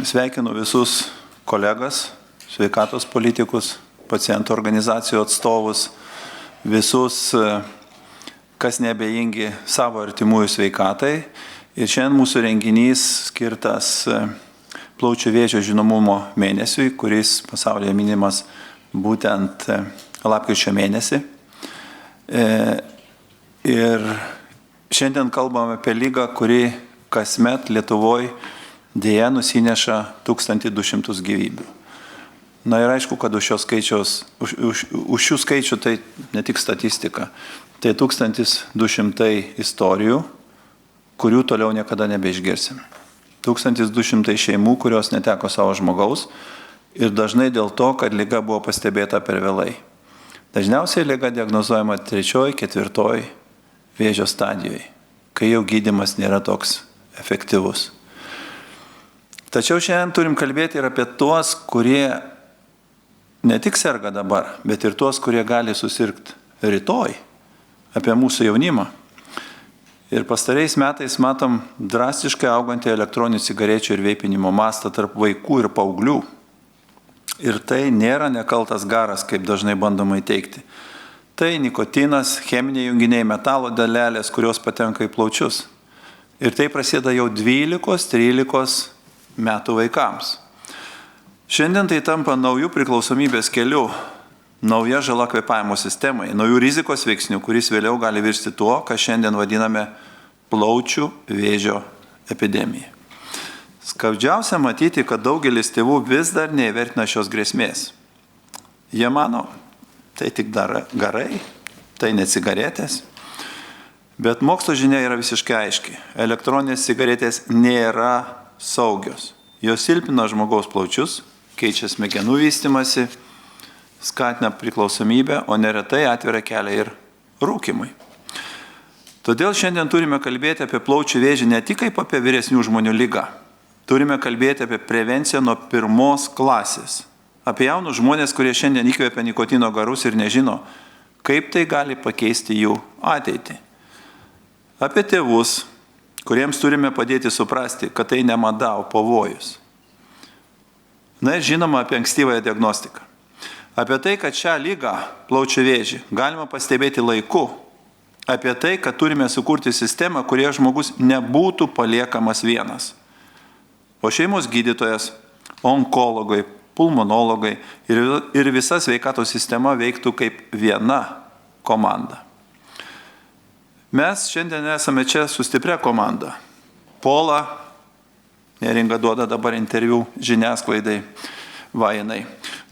Sveikinu visus kolegas, sveikatos politikus, pacientų organizacijų atstovus, visus, kas neabejingi savo artimųjų sveikatai. Ir šiandien mūsų renginys skirtas plaučių vėžio žinomumo mėnesiui, kuris pasaulyje minimas būtent lapkričio mėnesį. Ir šiandien kalbame apie ligą, kuri kasmet Lietuvoje dėja nusineša 1200 gyvybių. Na ir aišku, kad už šių skaičių tai ne tik statistika, tai 1200 istorijų, kurių toliau niekada nebeišgirsim. 1200 šeimų, kurios neteko savo žmogaus ir dažnai dėl to, kad liga buvo pastebėta per vėlai. Dažniausiai liga diagnozuojama 3., 4. vėžio stadijoje, kai jau gydymas nėra toks efektyvus. Tačiau šiandien turim kalbėti ir apie tuos, kurie ne tik serga dabar, bet ir tuos, kurie gali susirgti rytoj, apie mūsų jaunimą. Ir pastariais metais matom drastiškai augantį elektroninių cigarečių ir veipinimo mastą tarp vaikų ir paauglių. Ir tai nėra nekaltas garas, kaip dažnai bandoma įteikti. Tai nikotinas, cheminiai junginiai, metalo dalelės, kurios patenka į plaučius. Ir tai prasideda jau 12-13 metų vaikams. Šiandien tai tampa naujų priklausomybės kelių, nauja žala kvėpavimo sistemai, naujų rizikos veiksnių, kuris vėliau gali virsti tuo, ką šiandien vadiname plaučių vėžio epidemija. Skaudžiausia matyti, kad daugelis tėvų vis dar neįvertina šios grėsmės. Jie mano, tai tik garai, tai ne cigaretės. Bet mokslo žinia yra visiškai aiški. Elektroninės cigaretės nėra saugios. Jos silpina žmogaus plaučius, keičia smegenų vystymasi, skatina priklausomybę, o neretai atveria kelią ir rūkimui. Todėl šiandien turime kalbėti apie plaučių vėžį ne tik kaip apie vyresnių žmonių ligą. Turime kalbėti apie prevenciją nuo 1. klasės. Apie jaunus žmonės, kurie šiandien įkvepia nikotino garus ir nežino, kaip tai gali pakeisti jų ateitį. Apie tėvus, kuriems turime padėti suprasti, kad tai ne mada, o pavojus. Na ir žinoma apie ankstyvąją diagnostiką. Apie tai, kad šią ligą, plaučių vėžį, galima pastebėti laiku. Apie tai, kad turime sukurti sistemą, kurioje žmogus nebūtų paliekamas vienas. O šeimos gydytojas, onkologai, pulmonologai ir visa sveikatos sistema veiktų kaip viena komanda. Mes šiandien esame čia su stipria komanda. Pola, Neringa duoda dabar interviu žiniasklaidai, Vainai.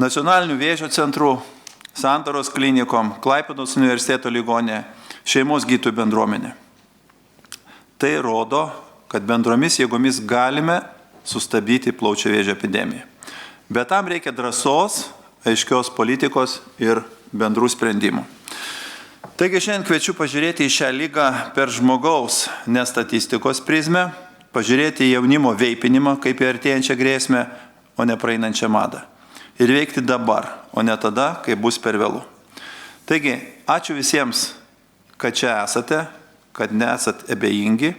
Nacionalinių vėžio centrų, Santaros klinikom, Klaipėdos universiteto ligoninė, šeimos gydytojų bendruomenė. Tai rodo, kad bendromis jėgomis galime sustabdyti plaučių vėžio epidemiją. Bet tam reikia drąsos, aiškios politikos ir bendrų sprendimų. Taigi šiandien kviečiu pažiūrėti į šią ligą per žmogaus nestatistikos prizmę, pažiūrėti į jaunimo veipinimą kaip į artėjančią grėsmę, o ne praeinančią madą. Ir veikti dabar, o ne tada, kai bus per vėlu. Taigi, ačiū visiems, kad čia esate, kad nesat abejingi.